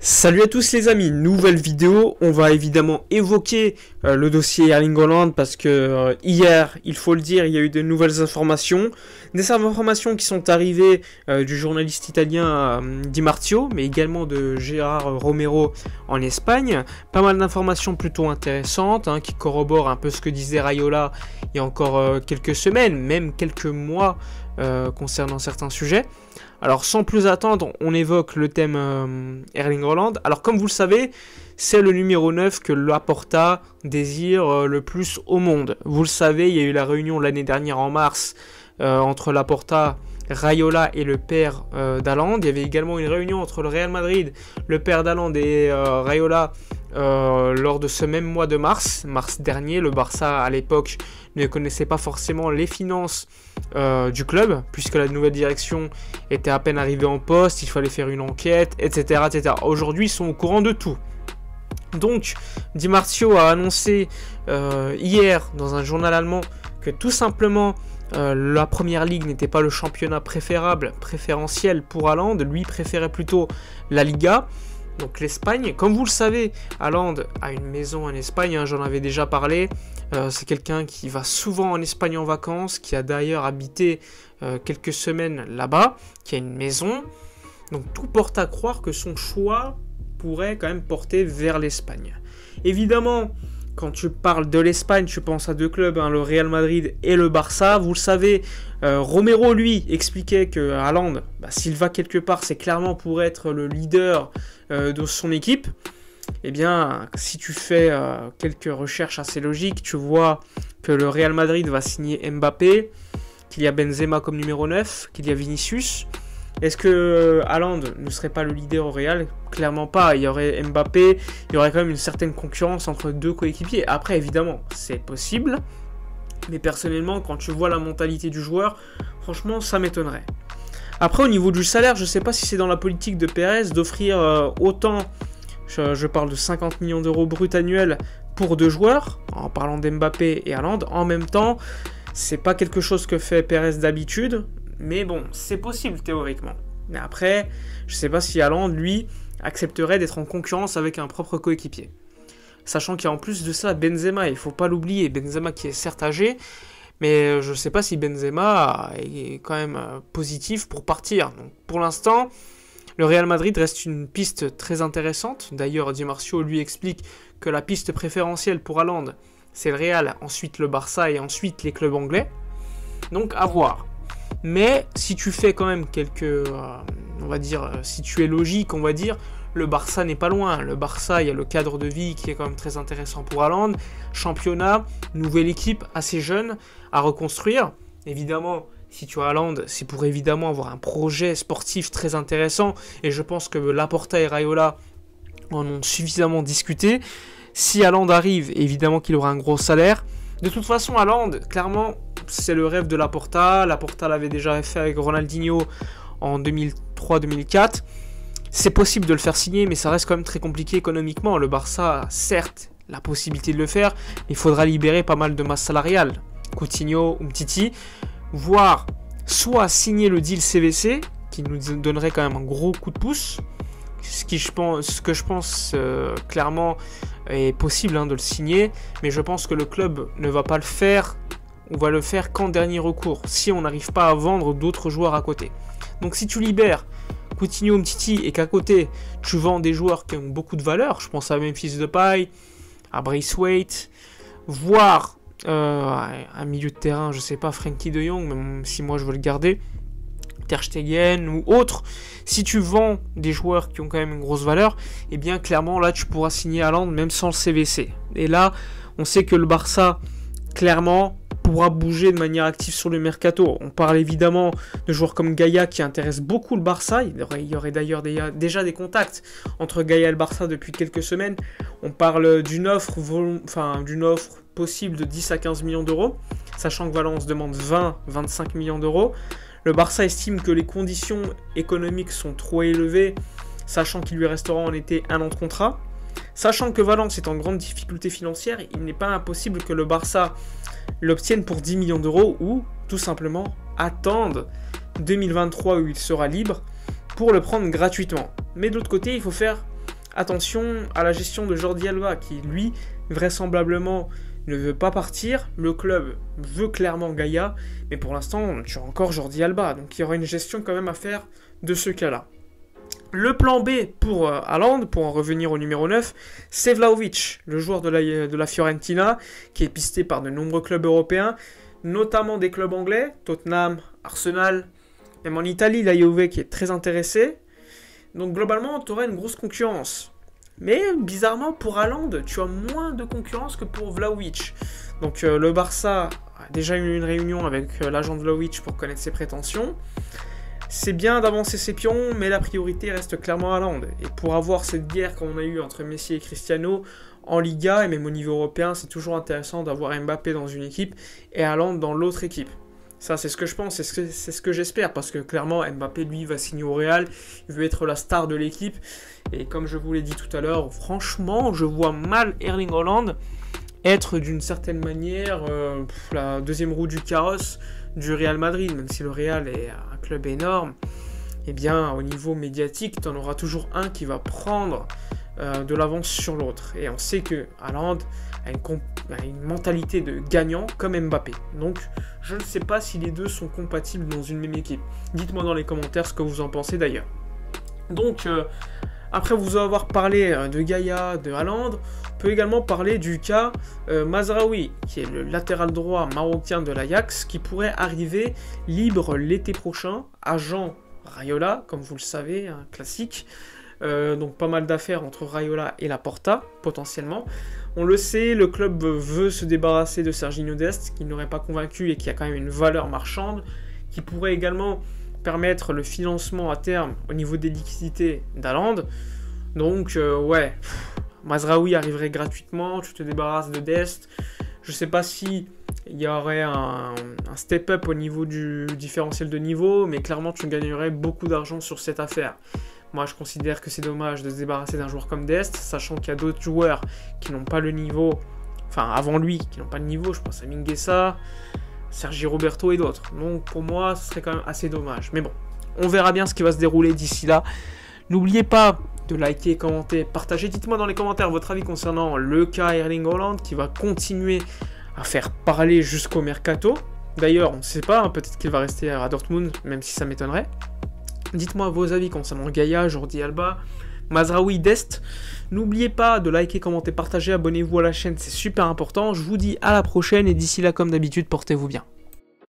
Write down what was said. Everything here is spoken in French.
Salut à tous les amis, nouvelle vidéo, on va évidemment évoquer le dossier Erling Haaland parce que hier, il faut le dire, il y a eu de nouvelles informations, des informations qui sont arrivées du journaliste italien Di Marzio, mais également de Gérard Romero en Espagne, pas mal d'informations plutôt intéressantes qui corroborent un peu ce que disait Raiola il y a encore quelques semaines, même quelques mois concernant certains sujets. Alors sans plus attendre, on évoque le thème Erling Haaland. Alors comme vous le savez, c'est le numéro 9 que Laporta désire le plus au monde. Vous le savez, il y a eu la réunion l'année dernière en mars entre Laporta, Raiola et le père d'Haaland. Il y avait également une réunion entre le Real Madrid, le père d'Haaland et Raiola lors de ce même mois de mars dernier. Le Barça à l'époque ne connaissait pas forcément les finances du club, puisque la nouvelle direction était à peine arrivée en poste, il fallait faire une enquête, etc. etc. Aujourd'hui, ils sont au courant de tout. Donc, Di Marzio a annoncé hier dans un journal allemand que tout simplement la première ligue n'était pas le championnat préférentiel pour Haaland, lui préférait plutôt la Liga. Donc l'Espagne, comme vous le savez, Haaland a une maison en Espagne, j'en avais déjà parlé. C'est quelqu'un qui va souvent en Espagne en vacances, qui a d'ailleurs habité quelques semaines là-bas, qui a une maison. Donc tout porte à croire que son choix pourrait quand même porter vers l'Espagne. Évidemment, quand tu parles de l'Espagne, tu penses à deux clubs, le Real Madrid et le Barça. Vous le savez, Romero, lui, expliquait que Haaland, s'il va quelque part, c'est clairement pour être le leader de son équipe. Eh bien, si tu fais quelques recherches assez logiques, tu vois que le Real Madrid va signer Mbappé, qu'il y a Benzema comme numéro 9, qu'il y a Vinicius. Est-ce que Haaland ne serait pas le leader au Real? Clairement pas. Il y aurait Mbappé, il y aurait quand même une certaine concurrence entre deux coéquipiers. Après, évidemment, c'est possible. Mais personnellement, quand tu vois la mentalité du joueur, franchement, ça m'étonnerait. Après, au niveau du salaire, je ne sais pas si c'est dans la politique de Pérez d'offrir autant, je parle de 50 millions d'euros bruts annuels pour deux joueurs, en parlant d'Mbappé et Haaland. En même temps, c'est pas quelque chose que fait Pérez d'habitude. Mais bon, c'est possible théoriquement. Mais après, je ne sais pas si Haaland, lui, accepterait d'être en concurrence avec un propre coéquipier. Sachant qu'il y a en plus de ça Benzema, il ne faut pas l'oublier. Benzema qui est certes âgé, mais je ne sais pas si Benzema est quand même positif pour partir. Donc pour l'instant, le Real Madrid reste une piste très intéressante. D'ailleurs, Di Marzio lui explique que la piste préférentielle pour Haaland, c'est le Real, ensuite le Barça et ensuite les clubs anglais. Donc à voir. Mais si tu fais quand même on va dire, si tu es logique, on va dire, le Barça n'est pas loin. Le Barça, il y a le cadre de vie qui est quand même très intéressant pour Haaland. Championnat, nouvelle équipe, assez jeune, à reconstruire. Évidemment, si tu as Haaland, c'est pour évidemment avoir un projet sportif très intéressant. Et je pense que Laporta et Raiola en ont suffisamment discuté. Si Haaland arrive, évidemment qu'il aura un gros salaire. De toute façon, Haaland, clairement, c'est le rêve de Laporta. Laporta l'avait déjà fait avec Ronaldinho en 2003-2004. C'est possible de le faire signer, mais ça reste quand même très compliqué économiquement. Le Barça a certes la possibilité de le faire, mais il faudra libérer pas mal de masse salariale. Coutinho, Umtiti, voire soit signer le deal CVC, qui nous donnerait quand même un gros coup de pouce. Ce que je pense clairement est possible de le signer, mais je pense que le club ne va pas le faire. On va le faire qu'en dernier recours, si on n'arrive pas à vendre d'autres joueurs à côté. Donc si tu libères Coutinho, Umtiti et qu'à côté tu vends des joueurs qui ont beaucoup de valeur, je pense à Memphis Depay, à Braithwaite, voire un milieu de terrain, je sais pas, Frenkie de Jong, même si moi je veux le garder, Ter Stegen ou autre, si tu vends des joueurs qui ont quand même une grosse valeur, eh bien clairement là tu pourras signer Haaland même sans le CVC. Et là, on sait que le Barça, clairement, pourra bouger de manière active sur le mercato. On parle évidemment de joueurs comme Gaïa qui intéressent beaucoup le Barça. Il y aurait d'ailleurs déjà des contacts entre Gaïa et le Barça depuis quelques semaines. On parle d'une offre possible de 10 à 15 millions d'euros, sachant que Valence demande 20-25 millions d'euros. Le Barça estime que les conditions économiques sont trop élevées, sachant qu'il lui restera en été un an de contrat. Sachant que Valence est en grande difficulté financière, il n'est pas impossible que le Barça l'obtienne pour 10 millions d'euros ou tout simplement attendre 2023 où il sera libre pour le prendre gratuitement. Mais de l'autre côté, il faut faire attention à la gestion de Jordi Alba, qui lui, vraisemblablement, ne veut pas partir. Le club veut clairement Gaïa, mais pour l'instant, tu as encore Jordi Alba, donc il y aura une gestion quand même à faire de ce cas-là. Le plan B pour Haaland, pour en revenir au numéro 9, c'est Vlahovic, le joueur de la Fiorentina, qui est pisté par de nombreux clubs européens, notamment des clubs anglais, Tottenham, Arsenal, même en Italie, la Juve qui est très intéressée. Donc globalement, tu auras une grosse concurrence. Mais bizarrement, pour Haaland, tu as moins de concurrence que pour Vlahovic. Donc le Barça a déjà eu une réunion avec l'agent de Vlahovic pour connaître ses prétentions. C'est bien d'avancer ses pions, mais la priorité reste clairement Haaland. Et pour avoir cette guerre qu'on a eue entre Messi et Cristiano en Liga et même au niveau européen, c'est toujours intéressant d'avoir Mbappé dans une équipe et Haaland dans l'autre équipe. Ça, c'est ce que je pense, c'est ce que j'espère, parce que clairement, Mbappé, lui, va signer au Real, il veut être la star de l'équipe, et comme je vous l'ai dit tout à l'heure, franchement, je vois mal Erling Haaland être d'une certaine manière la deuxième roue du carrosse du Real Madrid, même si le Real est un club énorme, eh bien, au niveau médiatique, tu en auras toujours un qui va prendre de l'avance sur l'autre, et on sait que Haaland a une mentalité de gagnant comme Mbappé. Donc, je ne sais pas si les deux sont compatibles dans une même équipe. Dites-moi dans les commentaires ce que vous en pensez d'ailleurs. Donc, après vous avoir parlé de Gaïa, de Haaland, on peut également parler du cas Mazraoui, qui est le latéral droit marocain de l'Ajax, qui pourrait arriver libre l'été prochain, agent Raiola, comme vous le savez, un classique. Donc pas mal d'affaires entre Raiola et Laporta, potentiellement. On le sait, le club veut se débarrasser de Serginho Dest, qui n'aurait pas convaincu et qui a quand même une valeur marchande, qui pourrait également permettre le financement à terme au niveau des liquidités d'Haaland. Donc ouais, Mazraoui arriverait gratuitement, tu te débarrasses de Dest. Je sais pas si il y aurait un step-up au niveau du différentiel de niveau, mais clairement tu gagnerais beaucoup d'argent sur cette affaire. Moi, je considère que c'est dommage de se débarrasser d'un joueur comme Dest, sachant qu'il y a d'autres joueurs qui n'ont pas le niveau, enfin avant lui, qui n'ont pas le niveau, je pense à Mingueza, Sergi Roberto et d'autres. Donc pour moi, ce serait quand même assez dommage. Mais bon, on verra bien ce qui va se dérouler d'ici là. N'oubliez pas de liker, commenter, partager. Dites-moi dans les commentaires votre avis concernant le cas Erling Haaland qui va continuer à faire parler jusqu'au mercato. D'ailleurs, on ne sait pas, hein, peut-être qu'il va rester à Dortmund, même si ça m'étonnerait. Dites-moi vos avis concernant Gaïa, Jordi Alba, Mazraoui, Dest. N'oubliez pas de liker, commenter, partager, abonnez-vous à la chaîne, c'est super important. Je vous dis à la prochaine et d'ici là, comme d'habitude, portez-vous bien.